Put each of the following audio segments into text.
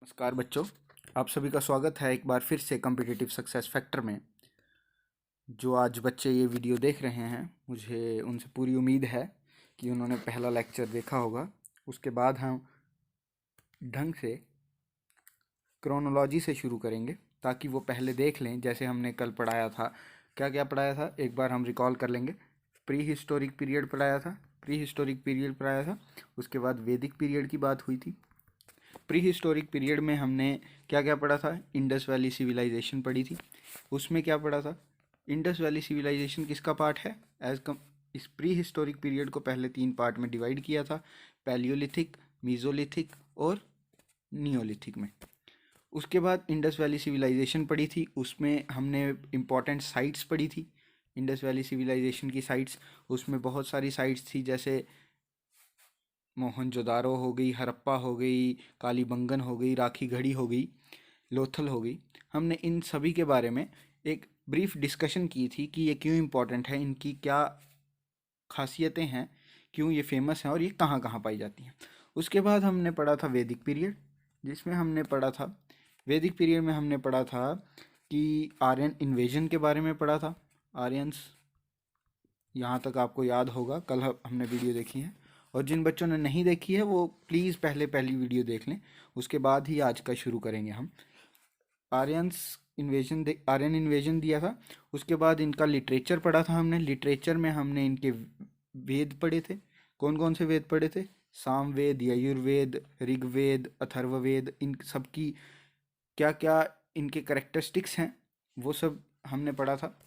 नमस्कार बच्चों, आप सभी का स्वागत है एक बार फिर से कॉम्पिटिटिव सक्सेस फैक्टर में। जो आज बच्चे ये वीडियो देख रहे हैं, मुझे उनसे पूरी उम्मीद है कि उन्होंने पहला लेक्चर देखा होगा। उसके बाद हम ढंग से क्रोनोलॉजी से शुरू करेंगे ताकि वो पहले देख लें। जैसे हमने कल पढ़ाया था, क्या क्या पढ़ाया था एक बार हम रिकॉल कर लेंगे। प्री हिस्टोरिक पीरियड पढ़ाया था, उसके बाद वैदिक पीरियड की बात हुई थी। प्री हिस्टोरिक पीरियड में हमने क्या क्या पढ़ा था? इंडस वैली सिविलाइजेशन पढ़ी थी। उसमें क्या पढ़ा था? इंडस वैली सिविलाइजेशन किसका पार्ट है? एज कम इस प्री हिस्टोरिक पीरियड को पहले 3 पार्ट में डिवाइड किया था, पैलियोलिथिक, मीजोलिथिक और नियोलिथिक में। उसके बाद इंडस वैली सिविलाइजेशन पढ़ी थी, उसमें हमने इम्पॉर्टेंट साइट्स पढ़ी थी। इंडस वैली सिविलाइजेशन की साइट्स, उसमें बहुत सारी साइट्स थी, जैसे मोहनजोदारो हो गई, हड़प्पा हो गई, कालीबंगन हो गई, राखी गढ़ी हो गई, लोथल हो गई। हमने इन सभी के बारे में एक ब्रीफ डिस्कशन की थी कि ये क्यों इम्पोर्टेंट है, इनकी क्या खासियतें हैं, क्यों ये फेमस हैं और ये कहाँ कहाँ पाई जाती हैं। उसके बाद हमने पढ़ा था वैदिक पीरियड, जिसमें हमने पढ़ा था वैदिक पीरियड में हमने पढ़ा था कि आर्यन इन्वेजन के बारे में पढ़ा था। आर्यंस, यहाँ तक आपको याद होगा, कल हमने वीडियो देखी है। और जिन बच्चों ने नहीं देखी है वो प्लीज़ पहले पहली वीडियो देख लें, उसके बाद ही आज का शुरू करेंगे हम। आर्यन इन्वेजन दिया था। उसके बाद इनका लिटरेचर पढ़ा था हमने। लिटरेचर में हमने इनके वेद पढ़े थे। कौन कौन से वेद पढ़े थे? सामवेद, यजुर्वेद, ऋग्वेद, अथर्ववेद। इन सब की क्या क्या इनके करेक्टरिस्टिक्स हैं, वो सब हमने पढ़ा था।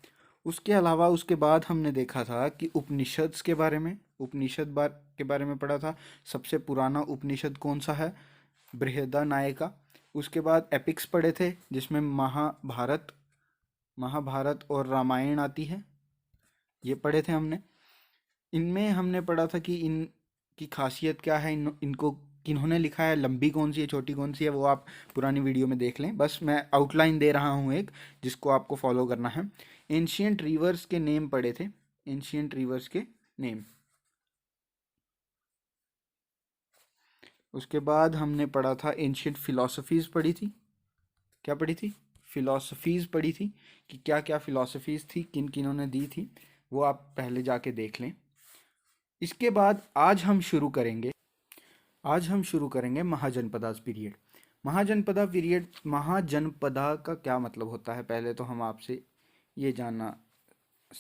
उसके अलावा उसके बाद हमने देखा था कि उपनिषद्स के बारे में, के बारे में पढ़ा था। सबसे पुराना उपनिषद कौन सा है? बृहदारण्यका। उसके बाद एपिक्स पढ़े थे, जिसमें महाभारत और रामायण आती है, ये पढ़े थे हमने। इनमें हमने पढ़ा था कि इनकी खासियत क्या है, इनको किन्होंने लिखा है, लंबी कौन सी है, छोटी कौन सी है, वो आप पुरानी वीडियो में देख लें। बस मैं आउटलाइन दे रहा हूँ एक, जिसको आपको फॉलो करना है। एंशियंट रिवर्स के नेम पढ़े थे, एंशियंट रिवर्स के नेम। उसके बाद हमने पढ़ा था एंशियंट फिलॉसफीज़ पढ़ी थी। क्या पढ़ी थी? फिलॉसफीज़ पढ़ी थी कि क्या क्या फिलॉसफीज़ थी, किन किन्हों ने दी थी, वो आप पहले जाके देख लें। इसके बाद आज हम शुरू करेंगे महाजनपदास पीरियड। महाजनपदा का क्या मतलब होता है, पहले तो हम आपसे ये जानना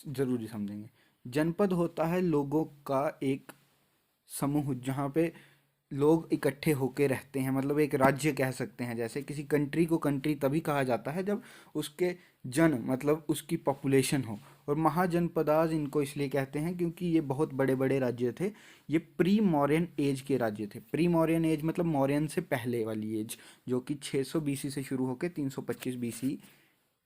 ज़रूरी समझेंगे। जनपद होता है लोगों का एक समूह, जहाँ पे लोग इकट्ठे होके रहते हैं, मतलब एक राज्य कह सकते हैं। जैसे किसी कंट्री को कंट्री तभी कहा जाता है जब उसके जन, मतलब उसकी पॉपुलेशन हो। और महाजनपदाज इनको इसलिए कहते हैं क्योंकि ये बहुत बड़े बड़े राज्य थे। ये प्री मौर्यन एज के राज्य थे। प्री मौर्यन एज मतलब मौर्यन से पहले वाली एज, जो कि 600 बीसी से शुरू होकर 325 बीसी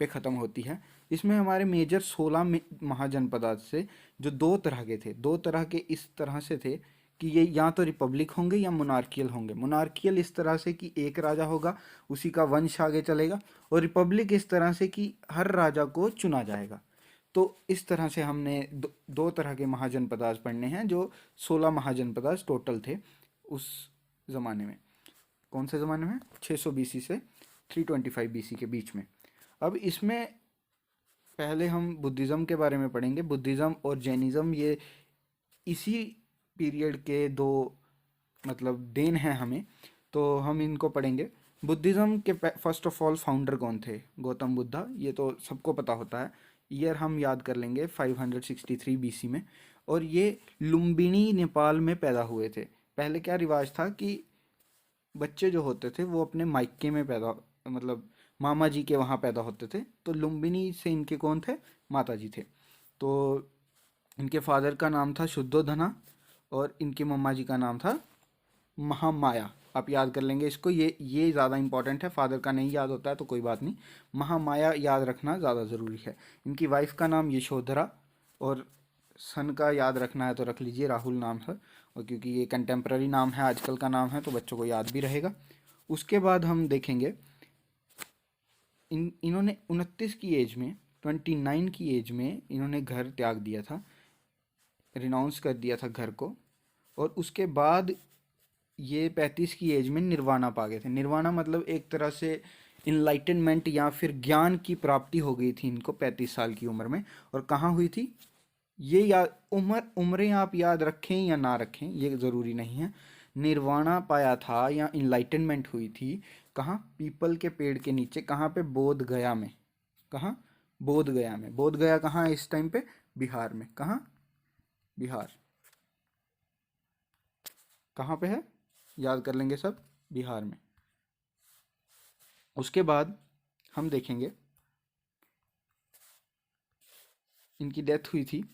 पे ख़त्म होती है। इसमें हमारे मेजर 16 महाजनपदाज से, जो दो तरह के थे, दो तरह के इस तरह से थे कि ये या तो रिपब्लिक होंगे या मोनार्कियल होंगे। मोनार्कियल इस तरह से कि एक राजा होगा, उसी का वंश आगे चलेगा। और रिपब्लिक इस तरह से कि हर राजा को चुना जाएगा। तो इस तरह से हमने दो तरह के महाजनपदाज पढ़ने हैं, जो 16 महाजनपदाज टोटल थे उस ज़माने में। कौन से ज़माने में? 600 बीसी से 325 बीसी के बीच में। अब इसमें पहले हम बुद्धिज़्म के बारे में पढ़ेंगे। बुद्धिज़्म और जैनिज़्म ये इसी पीरियड के दो, मतलब देन हैं हमें, तो हम इनको पढ़ेंगे। बुद्धिज़्म के फर्स्ट ऑफ ऑल फाउंडर कौन थे? गौतम बुद्धा, ये तो सबको पता होता है। ईयर हम याद कर लेंगे 563 बीसी में। और ये लुम्बिनी नेपाल में पैदा हुए थे। पहले क्या रिवाज था कि बच्चे जो होते थे वो अपने मायके में पैदा, मतलब मामा जी के वहाँ पैदा होते थे। तो लुम्बिनी से इनके कौन थे? माता जी थे। तो इनके फादर का नाम था शुद्धोधना और इनकी मम्मा जी का नाम था महामाया। आप याद कर लेंगे इसको, ये ज़्यादा इंपॉर्टेंट है। फादर का नहीं याद होता है तो कोई बात नहीं, महामाया याद रखना ज़्यादा ज़रूरी है। इनकी वाइफ का नाम यशोधरा, और सन का याद रखना है तो रख लीजिए, राहुल नाम है। और क्योंकि ये कंटेम्प्ररी नाम है, आजकल का नाम है, तो बच्चों को याद भी रहेगा। उसके बाद हम देखेंगे इन्होंने 29 की एज में, 29 की एज में इन्होंने घर त्याग दिया था, रिनाउंस कर दिया था घर को। और उसके बाद ये 35 की एज में निर्वाणा पा गए थे। निर्वाणा मतलब एक तरह से इनलाइटनमेंट या फिर ज्ञान की प्राप्ति हो गई थी इनको 35 साल की उम्र में। और कहाँ हुई थी ये, याद उम्रें आप याद रखें या ना रखें ये ज़रूरी नहीं है। निर्वाणा पाया था या इनलाइटनमेंट हुई थी कहाँ, पीपल के पेड़ के नीचे। कहाँ पे, बोध गया में। कहाँ, बोध गया में। बोध गया कहाँ है इस टाइम पे, बिहार में। कहाँ, बिहार। कहाँ पे है, याद कर लेंगे सब, बिहार में। उसके बाद हम देखेंगे इनकी डेथ हुई थी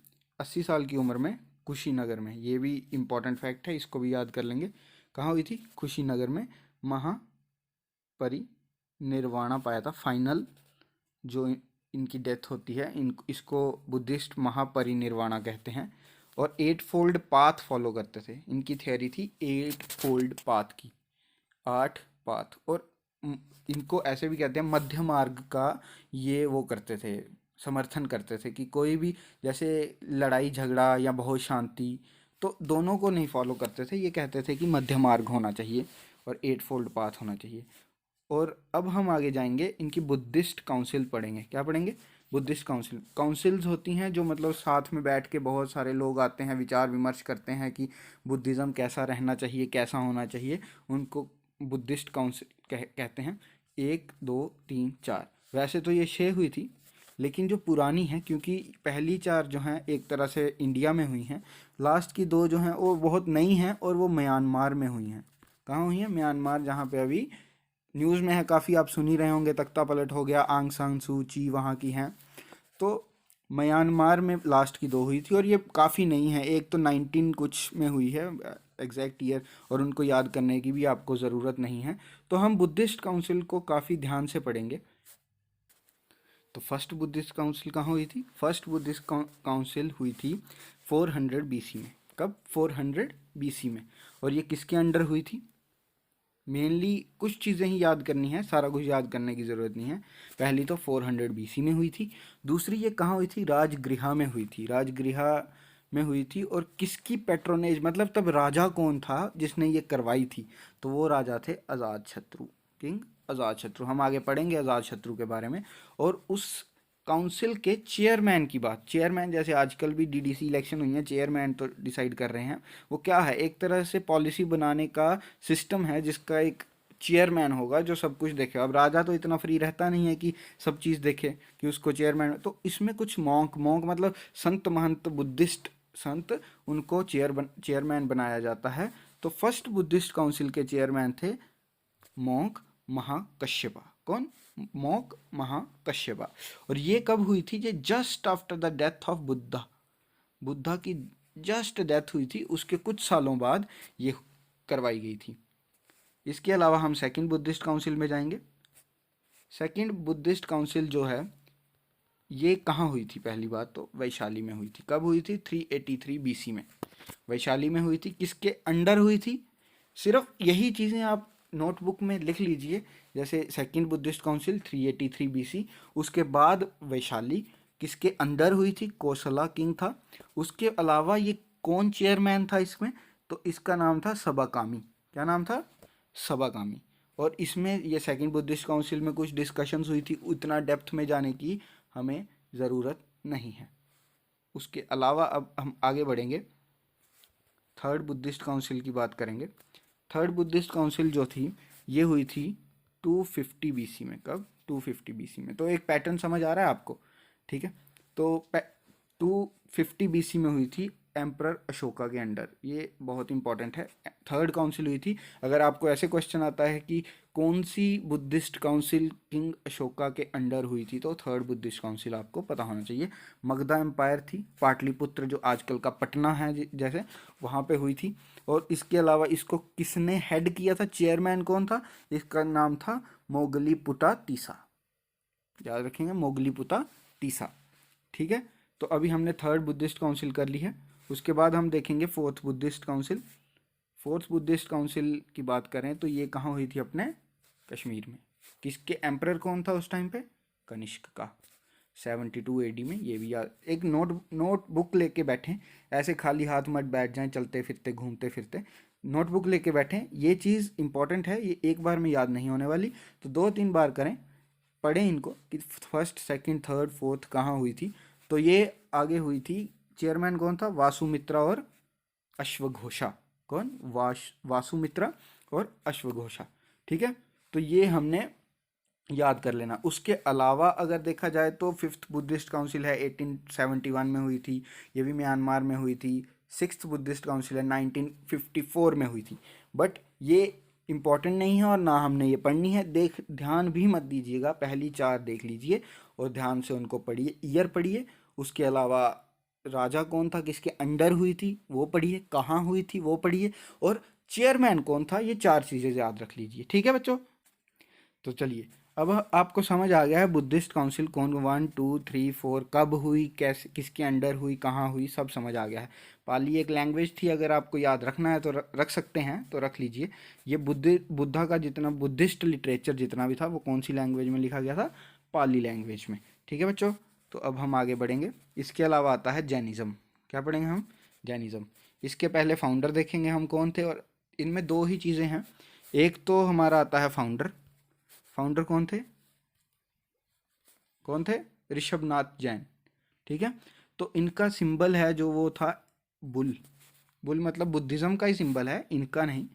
80 साल की उम्र में कुशीनगर में। ये भी इम्पोर्टेंट फैक्ट है, इसको भी याद कर लेंगे। कहाँ हुई थी, कुशीनगर में। महापरिनिर्वाणा पाया था, फाइनल जो इनकी डेथ होती है, इसको बुद्धिस्ट महापरिनिर्वाणा कहते हैं। और 8 फोल्ड पाथ फॉलो करते थे। इनकी थियोरी थी 8 फोल्ड पाथ की, 8 पाथ। और म, इनको ऐसे भी कहते हैं मध्य मार्ग का। ये वो करते थे, समर्थन करते थे कि कोई भी जैसे लड़ाई झगड़ा या बहुत शांति, तो दोनों को नहीं फॉलो करते थे। ये कहते थे कि मध्य मार्ग होना चाहिए और 8 फोल्ड पाथ होना चाहिए। और अब हम आगे जाएंगे, इनकी बुद्धिस्ट काउंसिल पढ़ेंगे। क्या पढ़ेंगे, बुद्धिस्ट काउंसिल। काउंसिल्स होती हैं जो मतलब साथ में बैठ के बहुत सारे लोग आते हैं, विचार विमर्श करते हैं कि बुद्धिज़्म कैसा रहना चाहिए, कैसा होना चाहिए। उनको बुद्धिस्ट काउंसिल कहते हैं। 1 2 3 4, वैसे तो ये 6 हुई थी, लेकिन जो पुरानी है, क्योंकि पहली 4 जो हैं एक तरह से इंडिया में हुई हैं, लास्ट की 2 जो हैं वो बहुत नई हैं और वो म्यांमार में हुई हैं। कहाँ हुई हैं, म्यांमार, जहाँ पे अभी न्यूज़ में है काफ़ी, आप सुन ही रहे होंगे, तख्ता पलट हो गया, आंग सान सू ची वहाँ की हैं। तो म्यांमार में लास्ट की 2 हुई थी और ये काफ़ी नई है। एक तो 19 कुछ में हुई है, एग्जैक्ट ईयर और उनको याद करने की भी आपको ज़रूरत नहीं है। तो हम बुद्धिस्ट काउंसिल को काफ़ी ध्यान से पढ़ेंगे। तो फर्स्ट बुद्धिस्ट काउंसिल कहाँ हुई थी, फर्स्ट बुद्धिस्ट काउंसिल हुई थी 400 बीसी में। कब, 400 बीसी में। और ये किसके अंडर हुई थी, मेनली कुछ चीज़ें ही याद करनी है, सारा कुछ याद करने की ज़रूरत नहीं है। पहली तो 400 बीसी में हुई थी। दूसरी ये कहाँ हुई थी, राजगृह में हुई थी, राजगृह में हुई थी। और किसकी पेट्रोनेज, मतलब तब राजा कौन था जिसने ये करवाई थी, तो वो राजा थे अजात शत्रु, किंग अजात शत्रु। हम आगे पढ़ेंगे अजात शत्रु के बारे में। और उस काउंसिल के चेयरमैन की बात, चेयरमैन जैसे आजकल भी डीडीसी इलेक्शन हुई है, चेयरमैन तो डिसाइड कर रहे हैं। वो क्या है, एक तरह से पॉलिसी बनाने का सिस्टम है जिसका एक चेयरमैन होगा जो सब कुछ देखे। अब राजा तो इतना फ्री रहता नहीं है कि सब चीज़ देखे, कि उसको चेयरमैन, तो इसमें कुछ मॉन्क मॉन्क मतलब संत महंत, बुद्धिस्ट संत, उनको चेयरमैन बनाया जाता है। तो फर्स्ट बुद्धिस्ट काउंसिल के चेयरमैन थे मॉन्क महाकश्यपा। कौन, मॉन्क महाकश्यपा। और ये कब हुई थी, ये just after the death of Buddha, Buddha की जस्ट डेथ हुई थी, उसके कुछ सालों बाद ये करवाई गई थी। इसके अलावा हम सेकंड बुद्धिस्ट काउंसिल में जाएंगे। सेकंड बुद्धिस्ट काउंसिल जो है ये कहाँ हुई थी, पहली बात तो वैशाली में हुई थी। कब हुई थी, 383 बीसी में वैशाली में हुई थी। किसके अंडर हुई थी, सिर्फ यही चीज़ें आप नोटबुक में लिख लीजिए। जैसे सेकंड बुद्धिस्ट काउंसिल 383 बीसी, उसके बाद वैशाली, किसके अंडर हुई थी, कोसला किंग था। उसके अलावा ये कौन चेयरमैन था इसमें, तो इसका नाम था सबाकामी। क्या नाम था, सबाकामी। और इसमें ये सेकंड बुद्धिस्ट काउंसिल में कुछ डिस्कशंस हुई थी, उतना डेप्थ में जाने की हमें ज़रूरत नहीं है। उसके अलावा अब हम आगे बढ़ेंगे, थर्ड बुद्धिस्ट काउंसिल की बात करेंगे। थर्ड बुद्धिस्ट काउंसिल जो थी ये हुई थी 250 बीसी में। कब, 250 बीसी में। तो एक पैटर्न समझ आ रहा है आपको, ठीक है। तो 250 बीसी में हुई थी एम्परर अशोका के अंडर। ये बहुत इंपॉर्टेंट है, थर्ड काउंसिल हुई थी। अगर आपको ऐसे क्वेश्चन आता है कि कौन सी बुद्धिस्ट काउंसिल किंग अशोका के अंडर हुई थी, तो थर्ड बुद्धिस्ट काउंसिल आपको पता होना चाहिए। मगधा एम्पायर थी, पाटलिपुत्र जो आजकल का पटना है जैसे, वहाँ पे हुई थी। और इसके अलावा इसको किसने हेड किया था, चेयरमैन कौन था, इसका नाम था मोगलीपुटा तीसा। याद रखेंगे, मोगलीपुता तीसा, ठीक है। तो अभी हमने थर्ड बुद्धिस्ट काउंसिल कर ली है। उसके बाद हम देखेंगे fourth Buddhist council. Fourth Buddhist council की बात करें तो ये कहाँ हुई थी, अपने कश्मीर में। किसके एम्परर कौन था उस टाइम पे, कनिष्क का, 72 एडी में। ये भी याद, एक नोट बुक लेके बैठें, ऐसे खाली हाथ मत बैठ जाएं चलते फिरते घूमते फिरते। नोटबुक लेके बैठें, ये चीज़ इंपॉर्टेंट है, ये एक बार में याद नहीं होने वाली, तो 2-3 बार करें, पढ़ें इनको कि फर्स्ट सेकंड थर्ड फोर्थ कहाँ हुई थी। तो ये आगे हुई थी, चेयरमैन कौन था, वासुमित्रा और अश्वघोषा। कौन, वासुमित्रा और अश्वघोषा। ठीक है, तो ये हमने याद कर लेना। उसके अलावा अगर देखा जाए तो फिफ्थ बुद्धिस्ट काउंसिल है 1871 में हुई थी, ये भी म्यांमार में हुई थी। सिक्स्थ बुद्धिस्ट काउंसिल है 1954 में हुई थी। बट ये इम्पॉर्टेंट नहीं है और ना हमने ये पढ़नी है, देख ध्यान भी मत दीजिएगा, पहली 4 देख लीजिए और ध्यान से उनको पढ़िए, ईयर पढ़िए। उसके अलावा राजा कौन था, किसके अंडर हुई थी वो पढ़िए, कहाँ हुई थी वो पढ़िए, और चेयरमैन कौन था, ये 4 चीज़ें याद रख लीजिए। ठीक है बच्चों, तो चलिए अब आपको समझ आ गया है बुद्धिस्ट काउंसिल कौन, 1 2 3 4 कब हुई, कैसे, किसके अंडर हुई, कहाँ हुई, सब समझ आ गया है। पाली एक लैंग्वेज थी, अगर आपको याद रखना है तो रख सकते हैं, तो रख लीजिए। ये बुद्धा का जितना बुद्धिस्ट लिटरेचर जितना भी था वो कौन सी लैंग्वेज में लिखा गया था, पाली लैंग्वेज में। ठीक है बच्चों, तो अब हम आगे बढ़ेंगे। इसके अलावा आता है जैनिज़्म। क्या पढ़ेंगे हम, जैनिज़्म। इसके पहले फाउंडर देखेंगे हम कौन थे, और इनमें दो ही चीज़ें हैं। एक तो हमारा आता है फाउंडर, फाउंडर कौन थे, ऋषभनाथ जैन। ठीक है, तो इनका सिंबल है जो वो था बुल। बुल मतलब बुद्धिज़्म का ही सिंबल है, इनका नहीं।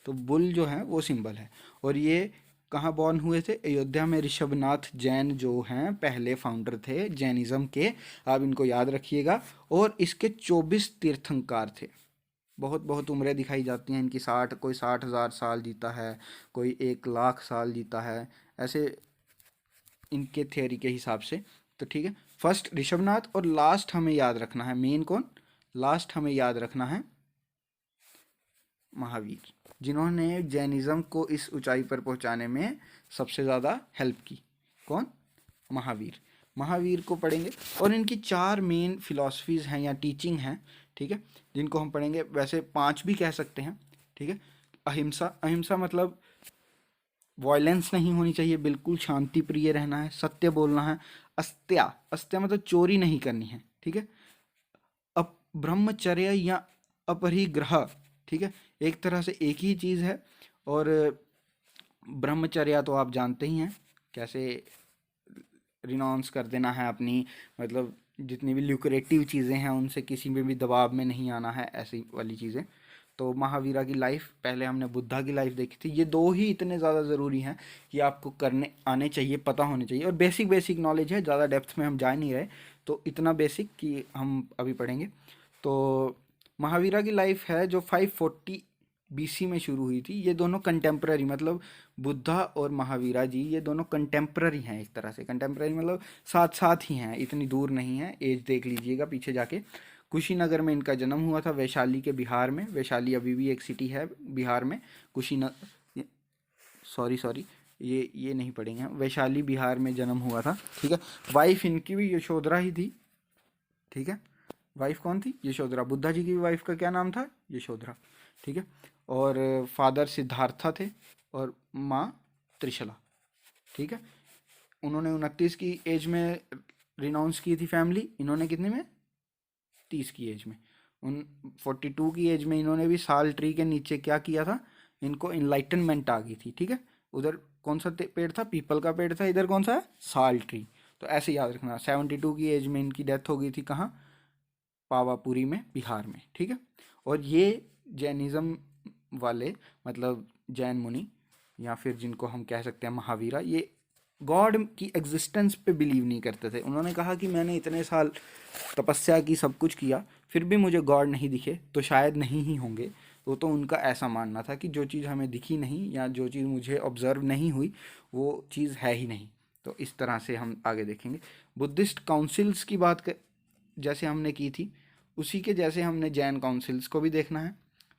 तो बुल जो है वो सिंबल है। और ये कहाँ बॉर्न हुए थे, अयोध्या में। ऋषभनाथ जैन जो हैं पहले फाउंडर थे जैनिज़्म के, आप इनको याद रखिएगा। और इसके 24 तीर्थंकर थे। बहुत बहुत उम्रें दिखाई जाती हैं इनकी, 60, कोई 60,000 साल जीता है, कोई 1 लाख साल जीता है, ऐसे इनके थ्योरी के हिसाब से। तो ठीक है, फर्स्ट ऋषभनाथ, और लास्ट हमें याद रखना है, मेन कौन, लास्ट हमें याद रखना है महावीर, जिन्होंने जैनिज़्म को इस ऊंचाई पर पहुंचाने में सबसे ज़्यादा हेल्प की। कौन, महावीर। महावीर को पढ़ेंगे, और इनकी 4 मेन फिलॉसफीज़ हैं या टीचिंग हैं। ठीक है, जिनको हम पढ़ेंगे, वैसे 5 भी कह सकते हैं। ठीक है, अहिंसा, अहिंसा मतलब वॉयलेंस नहीं होनी चाहिए, बिल्कुल शांति प्रिय रहना है, सत्य बोलना है। अस्त्या, अस्त्या मतलब चोरी नहीं करनी है। ठीक है, अप ब्रह्मचर्य या अपरिग्रह। ठीक है, एक तरह से एक ही चीज़ है। और ब्रह्मचर्य तो आप जानते ही हैं, कैसे रिनाउंस कर देना है अपनी, मतलब जितनी भी ल्यूक्रेटिव चीज़ें हैं उनसे किसी में भी दबाव में नहीं आना है, ऐसी वाली चीज़ें। तो महावीरा की लाइफ, पहले हमने बुद्धा की लाइफ देखी थी। ये दो ही इतने ज़्यादा ज़रूरी हैं कि आपको करने आने चाहिए, पता होने चाहिए, और बेसिक बेसिक नॉलेज है, ज़्यादा डेप्थ में हम जा नहीं रहे, तो इतना बेसिक कि हम अभी पढ़ेंगे। तो महावीरा की लाइफ है जो 540 बीसी में शुरू हुई थी। ये दोनों कंटेम्प्ररी, मतलब बुद्धा और महावीरा जी ये दोनों कंटेम्प्ररी हैं। एक तरह से कंटेम्प्ररी मतलब साथ साथ ही हैं, इतनी दूर नहीं है। एज देख लीजिएगा पीछे जाके। कुशीनगर में इनका जन्म हुआ था, वैशाली के बिहार में। वैशाली अभी भी एक सिटी है बिहार में। कुशीनगर, सॉरी सॉरी, ये नहीं पढ़ेंगे हम। वैशाली बिहार में जन्म हुआ था। ठीक है, वाइफ इनकी भी यशोधरा ही थी। ठीक है, वाइफ कौन थी, यशोधरा। बुद्धा जी की वाइफ का क्या नाम था, यशोधरा। ठीक है, और फादर सिद्धार्था थे और माँ त्रिशला। ठीक है, उन्होंने 29 की एज में रिनाउंस की थी फैमिली। इन्होंने कितने में, 30 की एज में। उन 42 की एज में इन्होंने भी साल ट्री के नीचे क्या किया था, इनको इनलाइटनमेंट आ गई थी। ठीक है, उधर कौन सा पेड़ था, पीपल का पेड़ था, इधर कौन सा है, साल ट्री। तो ऐसे याद रखना। 72 की एज में इनकी डेथ हो गई थी, कहाँ, पावापुरी में, बिहार में। ठीक है, और ये जैनिज़्म वाले, मतलब जैन मुनि, या फिर जिनको हम कह सकते हैं महावीरा, ये गॉड की एग्जिस्टेंस पे बिलीव नहीं करते थे। उन्होंने कहा कि मैंने इतने साल तपस्या की, सब कुछ किया, फिर भी मुझे गॉड नहीं दिखे, तो शायद नहीं ही होंगे। तो उनका ऐसा मानना था कि जो चीज़ हमें दिखी नहीं या जो चीज़ मुझे ऑब्जर्व नहीं हुई वो चीज़ है ही नहीं। तो इस तरह से हम आगे देखेंगे। बुद्धिस्ट काउंसिल्स की बात कर जैसे हमने की थी, उसी के जैसे हमने जैन काउंसिल्स को भी देखना है।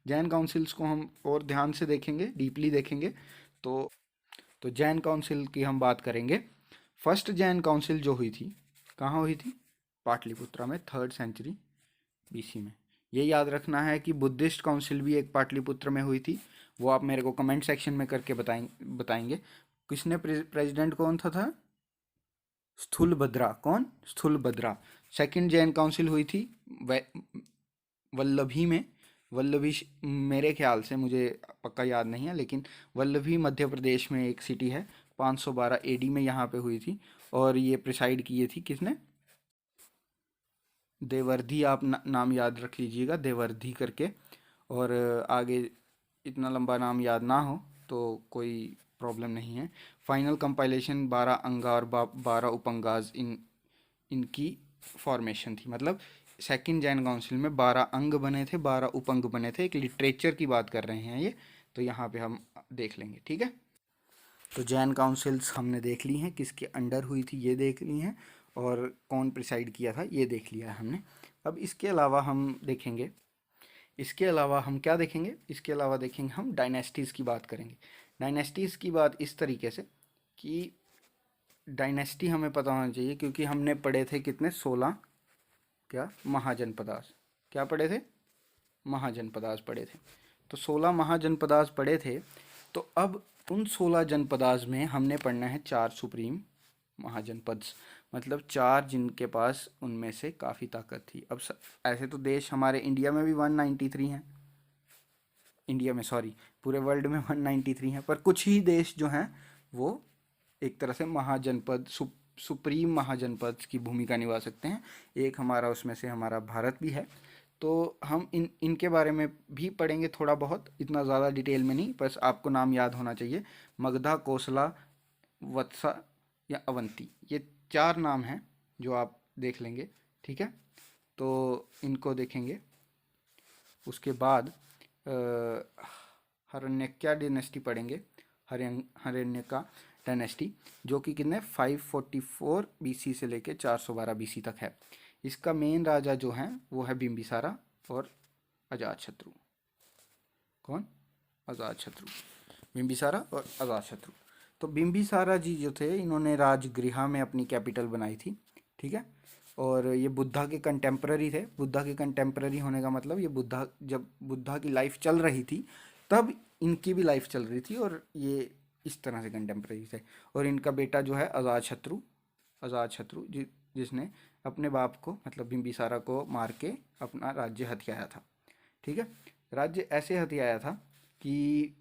जैन काउंसिल्स को हम और ध्यान से देखेंगे, डीपली देखेंगे। तो जैन काउंसिल की हम बात करेंगे। फर्स्ट जैन काउंसिल जो हुई थी, कहाँ हुई थी, पाटलिपुत्रा में, 3rd सेंचुरी बीसी में। ये याद रखना है कि बुद्धिस्ट काउंसिल भी एक पाटलिपुत्र में हुई थी। वो आप मेरे को कमेंट सेक्शन में करके बताएंगे। किसने प्रेसिडेंट कौन था स्थूलभद्रा। कौन, स्थूलभद्रा। सेकंड जैन काउंसिल हुई थी वल्लभी में। वल्लभी मेरे ख्याल से, मुझे पक्का याद नहीं है, लेकिन वल्लभी मध्य प्रदेश में एक सिटी है। 512 एडी में यहाँ पे हुई थी। और ये प्रिसाइड किए थी किसने? देवर्धि। आप नाम याद रख लीजिएगा, देवर्धि करके। और आगे इतना लंबा नाम याद ना हो तो कोई प्रॉब्लम नहीं है। फाइनल कंपाइलेशन 12 अंगा और 12 उपंगाज इनकी फॉर्मेशन थी। मतलब सेकंड जैन काउंसिल में 12 अंग बने थे, 12 उपंग बने थे। एक लिटरेचर की बात कर रहे हैं ये, तो यहाँ पे हम देख लेंगे, ठीक है। तो जैन काउंसिल्स हमने देख ली हैं, किसके अंडर हुई थी ये देख ली हैं, और कौन प्रिसाइड किया था ये देख लिया है हमने। अब इसके अलावा हम देखेंगे, इसके अलावा हम क्या देखेंगे, इसके अलावा देखेंगे हम डायनेस्टीज़ की बात करेंगे। डायनेस्टीज़ की बात इस तरीके से कि डायनेस्टी हमें पता होना चाहिए, क्योंकि हमने पढ़े थे कितने, 16 क्या महाजनपदास, क्या पढ़े थे, महाजनपदास पढ़े थे। तो 16 महाजनपदास पढ़े थे। तो अब उन 16 जनपदास में हमने पढ़ना है 4 सुप्रीम महाजनपद, मतलब 4 जिनके पास उनमें से काफ़ी ताकत थी। अब ऐसे तो देश हमारे इंडिया में भी 193 हैं, इंडिया में सॉरी, पूरे वर्ल्ड में 193 हैं, पर कुछ ही देश जो हैं वो एक तरह से महाजनपद, सुप्रीम महाजनपद की भूमिका निभा सकते हैं। एक हमारा उसमें से हमारा भारत भी है। तो हम इनके बारे में भी पढ़ेंगे थोड़ा बहुत, इतना ज़्यादा डिटेल में नहीं, बस आपको नाम याद होना चाहिए। मगधा, कोसला, वत्सा या अवंती, ये 4 नाम हैं जो आप देख लेंगे, ठीक है। तो इनको देखेंगे। उसके बाद हरण्यक्या डायनेस्टी पढ़ेंगे, हरण्यका डायनेस्टी, जो कि कितने 544 बीसी से लेके 412 बीसी तक है। इसका मेन राजा जो है वो है बिंबिसारा और अजातशत्रु। कौन? अजातशत्रु। बिंबिसारा और अजातशत्रु। तो बिंबिसारा जी जो थे, इन्होंने राजगृह में अपनी कैपिटल बनाई थी, ठीक है। और ये बुद्धा के कंटेम्प्ररी थे। बुद्धा के कंटेम्प्ररी होने का मतलब, ये बुद्धा, जब बुद्धा की लाइफ चल रही थी तब इनकी भी लाइफ चल रही थी, और ये इस तरह से कंटेम्प्ररी थे। और इनका बेटा जो है अजातशत्रु, अजातशत्रु जिसने अपने बाप को, मतलब बिंबिसारा को मार के अपना राज्य हथियाया था, ठीक है। राज्य ऐसे हथियाया था कि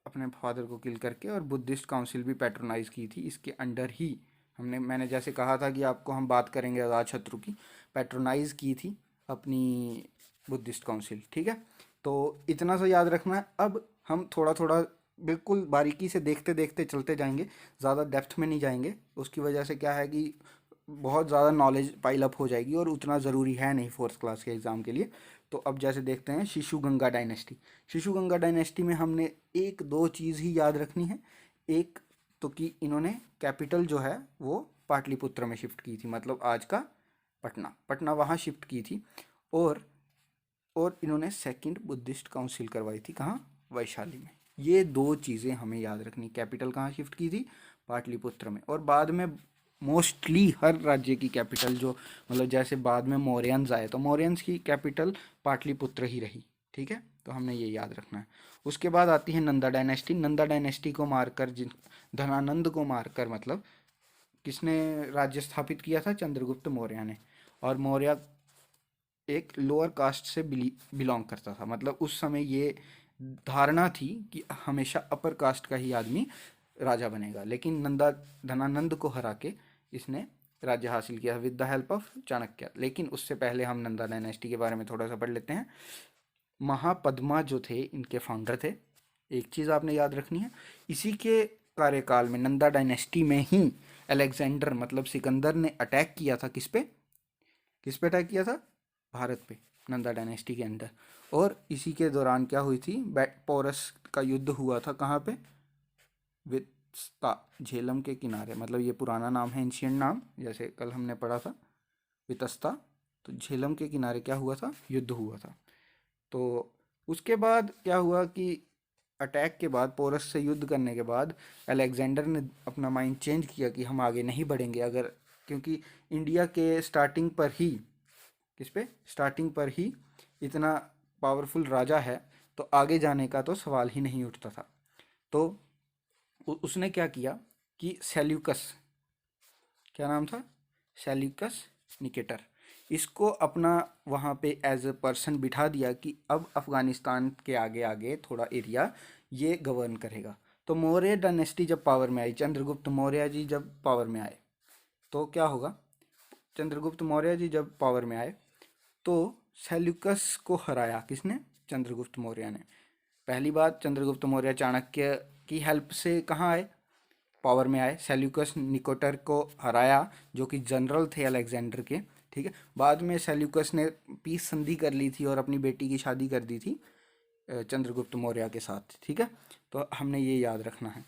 अपने फादर को किल करके, और बुद्धिस्ट काउंसिल भी पैट्रोनाइज की थी इसके अंडर ही। मैंने जैसे कहा था कि आपको हम बात करेंगे अजातशत्रु की, पैट्रोनाइज की थी अपनी बुद्धिस्ट काउंसिल, ठीक है। तो इतना सा याद रखना है। अब हम थोड़ा थोड़ा बिल्कुल बारीकी से देखते देखते चलते जाएंगे, ज़्यादा डेप्थ में नहीं जाएंगे। उसकी वजह से क्या है कि बहुत ज़्यादा नॉलेज पाइल अप हो जाएगी, और उतना ज़रूरी है नहीं फोर्थ क्लास के एग्ज़ाम के लिए। तो अब जैसे देखते हैं शिशु गंगा डायनेस्टी। शिशु गंगा डायनेस्टी में हमने एक दो चीज़ ही याद रखनी है। एक तो कि इन्होंने कैपिटल जो है वो पाटलिपुत्र में शिफ्ट की थी, मतलब आज का पटना, पटना वहाँ शिफ्ट की थी। और इन्होंने सेकंड बुद्धिस्ट काउंसिल करवाई थी, कहाँ? वैशाली में। ये दो चीज़ें हमें याद रखनी। कैपिटल कहाँ शिफ्ट की थी? पाटलिपुत्र में। और बाद में मोस्टली हर राज्य की कैपिटल जो, मतलब जैसे बाद में मौर्यंस आए तो मौर्यंस की कैपिटल पाटलिपुत्र ही रही, ठीक है। तो हमने ये याद रखना है। उसके बाद आती है नंदा डायनेस्टी। नंदा डायनेस्टी को मारकर, जिन धनानंद को मारकर, मतलब किसने राज्य स्थापित किया था? चंद्रगुप्त मौर्य ने। और मौर्य एक लोअर कास्ट से बिलोंग करता था, मतलब उस समय ये धारणा थी कि हमेशा अपर कास्ट का ही आदमी राजा बनेगा। लेकिन धनानंद को हरा के इसने राज्य हासिल किया with the help of Chanakya. लेकिन उससे पहले हम नंदा डायनेस्टी के बारे में थोड़ा सा पढ़ लेते हैं। महापद्मा जो थे इनके फाउंडर थे। एक चीज़ आपने याद रखनी है, इसी के कार्यकाल में, नंदा डायनेस्टी में ही, अलेक्जेंडर मतलब सिकंदर ने अटैक किया था। किस पे अटैक किया था? भारत पे, नंदा डायनेस्टी के अंदर। और इसी के दौरान क्या हुई थी? पोरस का युद्ध हुआ था, कहाँ पे? वित्स्ता, झेलम के किनारे। मतलब ये पुराना नाम है, एंशियंट नाम, जैसे कल हमने पढ़ा था वितस्ता। तो झेलम के किनारे क्या हुआ था? युद्ध हुआ था। तो उसके बाद क्या हुआ कि अटैक के बाद, पोरस से युद्ध करने के बाद, अलेक्जेंडर ने अपना माइंड चेंज किया कि हम आगे नहीं बढ़ेंगे अगर, क्योंकि इंडिया के स्टार्टिंग पर ही, किस पे? स्टार्टिंग पर ही इतना पावरफुल राजा है, तो आगे जाने का तो सवाल ही नहीं उठता था। तो उसने क्या किया कि सेल्यूकस, क्या नाम था? सेल्यूकस निकेटर, इसको अपना वहाँ पे एज अ पर्सन बिठा दिया कि अब अफ़गानिस्तान के आगे आगे थोड़ा एरिया ये गवर्न करेगा। तो मौर्य डायनेस्टी जब पावर में आई, चंद्रगुप्त मौर्य जी जब पावर में आए, तो क्या होगा? चंद्रगुप्त मौर्य जी जब पावर में आए तो सेल्यूकस को हराया। किसने? चंद्रगुप्त मौर्य ने। पहली बात, चंद्रगुप्त मौर्य चाणक्य की हेल्प से कहाँ आए? पावर में आए। सेल्यूकस निकोटर को हराया, जो कि जनरल थे अलेक्जेंडर के। ठीक है। बाद में सेल्यूकस ने पीस संधि कर ली थी और अपनी बेटी की शादी कर दी थी चंद्रगुप्त मौर्य के साथ। ठीक है। तो हमने ये याद रखना है।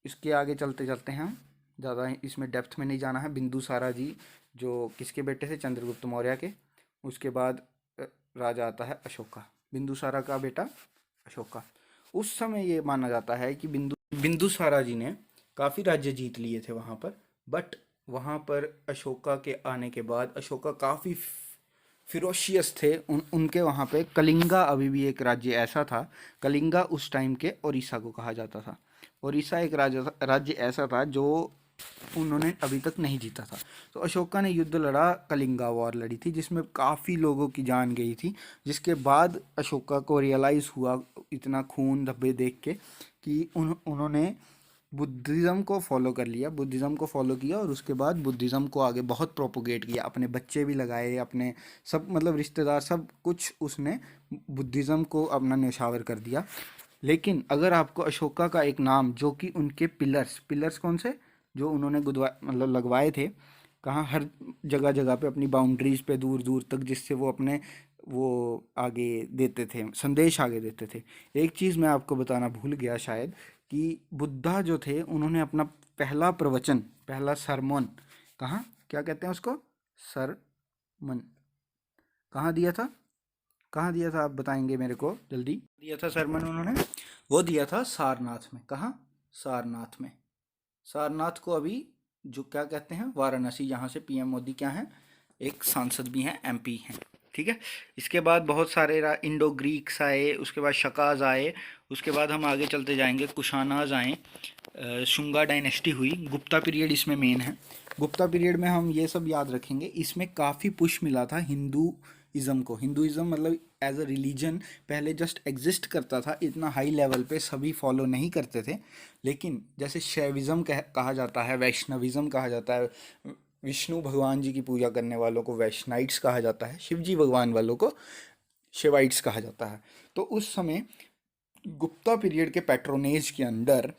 इसके आगे चलते चलते हैं, ज़्यादा इसमें डेप्थ में नहीं जाना है। बिंदुसारा जी जो किसके बेटे थे? चंद्रगुप्त मौर्य के। उसके बाद राजा आता है अशोका, बिंदुसारा का बेटा अशोका। उस समय ये माना जाता है कि बिंदुसारा जी ने काफ़ी राज्य जीत लिए थे वहाँ पर, बट वहाँ पर अशोका के आने के बाद अशोका काफ़ी फिरोशियस थे। उनके वहाँ पे कलिंगा अभी भी एक राज्य ऐसा था। कलिंगा उस टाइम के उड़ीसा को कहा जाता था। उड़ीसा एक राज्य ऐसा था जो उन्होंने अभी तक नहीं जीता था। तो अशोका ने युद्ध लड़ा, कलिंगा वॉर लड़ी थी, जिसमें काफ़ी लोगों की जान गई थी। जिसके बाद अशोका को रियलाइज़ हुआ इतना खून धब्बे देख के कि उन्होंने बुद्धिज़्म को फॉलो कर लिया, बुद्धिज़्म को फॉलो किया और उसके बाद बुद्धिज़्म को आगे बहुत प्रोपोगेट किया। अपने बच्चे भी लगाए, अपने सब मतलब रिश्तेदार सब कुछ, उसने बुद्धिज़्म को अपना न्यौछावर कर दिया। लेकिन अगर आपको अशोका का एक नाम, जो कि उनके पिलर्स पिलर्स कौन से, जो उन्होंने गुदवा मतलब लगवाए थे कहाँ, हर जगह जगह पे अपनी बाउंड्रीज पे दूर दूर तक, जिससे वो अपने वो आगे देते थे, संदेश आगे देते थे। एक चीज़ मैं आपको बताना भूल गया शायद, कि बुद्धा जो थे उन्होंने अपना पहला प्रवचन, पहला सरमन कहाँ, क्या कहते हैं उसको, सरमन, कहाँ दिया था? कहाँ दिया था आप बताएंगे मेरे को जल्दी? दिया था सरमन उन्होंने, वो दिया था सारनाथ में। कहाँ? सारनाथ में। सारनाथ को अभी जो क्या कहते हैं, वाराणसी, यहाँ से पीएम मोदी क्या हैं, एक सांसद भी हैं, एमपी हैं। ठीक है। इसके बाद बहुत सारे इंडो ग्रीक्स आए, उसके बाद शकाज आए, उसके बाद हम आगे चलते जाएंगे, कुशानाज आए, शुंगा डायनेस्टी हुई, गुप्ता पीरियड इसमें मेन है। गुप्ता पीरियड में हम ये सब याद रखेंगे। इसमें काफ़ी पुश मिला था हिंदूइज़्म को। हिंदुइज़्म मतलब एज अ रिलीजन पहले जस्ट एग्जिस्ट करता था, इतना हाई लेवल पे सभी फॉलो नहीं करते थे। लेकिन जैसे शैविज़्म कहा जाता है, वैष्णविज़्म कहा जाता है, विष्णु भगवान जी की पूजा करने वालों को वैष्णाइट्स कहा जाता है, शिव जी भगवान वालों को शिवाइट्स कहा जाता है। तो उस समय गुप्ता पीरियड के पैट्रोनेज के अंदर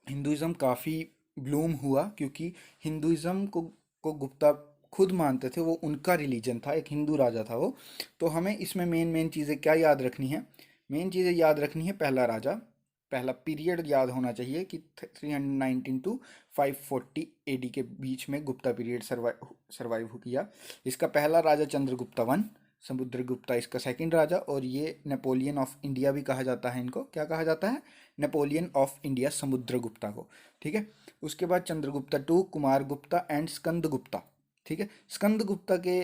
हिंदुइज़्म काफ़ी ब्लूम हुआ, क्योंकि हिंदुइज़्म को गुप्ता खुद मानते थे, वो उनका रिलीजन था, एक हिंदू राजा था वो। तो हमें इसमें मेन मेन चीज़ें क्या याद रखनी है? मेन चीज़ें याद रखनी है, पहला राजा, पहला पीरियड याद होना चाहिए कि 319 टू 540 एडी के बीच में गुप्ता पीरियड सर्वाइव किया। इसका पहला राजा चंद्रगुप्ता वन, समुद्रगुप्ता इसका सेकंड राजा, और ये नेपोलियन ऑफ इंडिया भी कहा जाता है इनको। क्या कहा जाता है? नेपोलियन ऑफ इंडिया, समुद्रगुप्ता को। ठीक है। उसके बाद चंद्रगुप्ता टू, कुमार गुप्ता एंड स्कंद गुप्ता। ठीक है। स्कंद गुप्ता के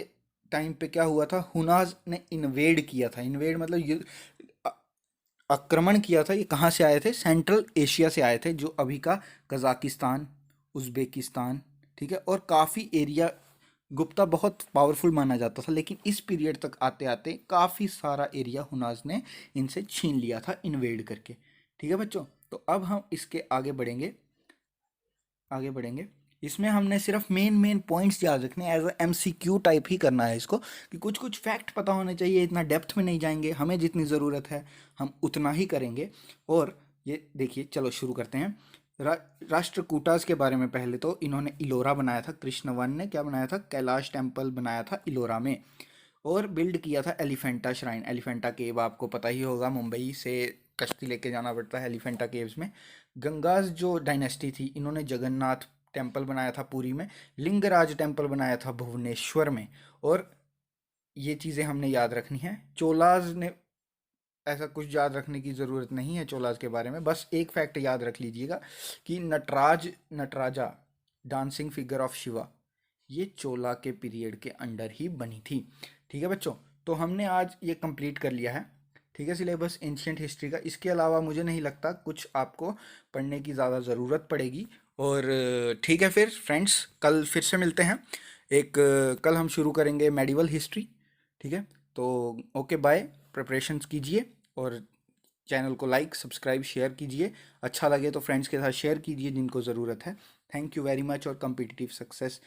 टाइम पे क्या हुआ था, हुनाज ने इन्वेड किया था। इन्वेड मतलब अ- आक्रमण किया था। ये कहाँ से आए थे? सेंट्रल एशिया से आए थे, जो अभी का कजाकिस्तान, उज़्बेकिस्तान। ठीक है। और काफ़ी एरिया गुप्ता बहुत पावरफुल माना जाता था, लेकिन इस पीरियड तक आते आते काफ़ी सारा एरिया हुनाज ने इनसे छीन लिया था इन्वेड करके। ठीक है बच्चों। तो अब हम इसके आगे बढ़ेंगे, आगे बढ़ेंगे। इसमें हमने सिर्फ मेन मेन पॉइंट्स याद रखने, एज अ एमसीक्यू टाइप ही करना है इसको, कि कुछ कुछ फैक्ट पता होने चाहिए। इतना डेप्थ में नहीं जाएंगे, हमें जितनी ज़रूरत है हम उतना ही करेंगे। और ये देखिए, चलो शुरू करते हैं। रा, राष्ट्रकूटास के बारे में पहले तो इन्होंने इलोरा बनाया था। कृष्णवन ने क्या बनाया था? कैलाश टेम्पल बनाया था इलोरा में। और बिल्ड किया था एलिफेंटा श्राइन। एलिफेंटा केव आपको पता ही होगा, मुंबई से कश्ती लेके जाना पड़ता है एलिफेंटा केव्स में। गंगाज जो डायनेस्टी थी, इन्होंने जगन्नाथ टेम्पल बनाया था पुरी में। लिंगराज टेम्पल बनाया था भुवनेश्वर में। और ये चीज़ें हमने याद रखनी है। चोलाज ने, ऐसा कुछ याद रखने की ज़रूरत नहीं है चोलाज के बारे में, बस एक फैक्ट याद रख लीजिएगा कि Nataraja dancing figure of Shiva, ये चोला के पीरियड के अंडर ही बनी थी। ठीक है बच्चों। तो हमने आज ये कंप्लीट कर लिया है। ठीक है, सिलेबस एंशियंट हिस्ट्री का। इसके अलावा मुझे नहीं लगता कुछ आपको पढ़ने की ज़्यादा ज़रूरत पड़ेगी। और ठीक है फिर फ्रेंड्स, कल फिर से मिलते हैं एक कल हम शुरू करेंगे मेडिवल हिस्ट्री। ठीक है, तो ओके बाय। प्रिपरेशंस कीजिए और चैनल को लाइक सब्सक्राइब शेयर कीजिए। अच्छा लगे तो फ्रेंड्स के साथ शेयर कीजिए जिनको ज़रूरत है। थैंक यू वेरी मच और कम्पिटिटिव सक्सेस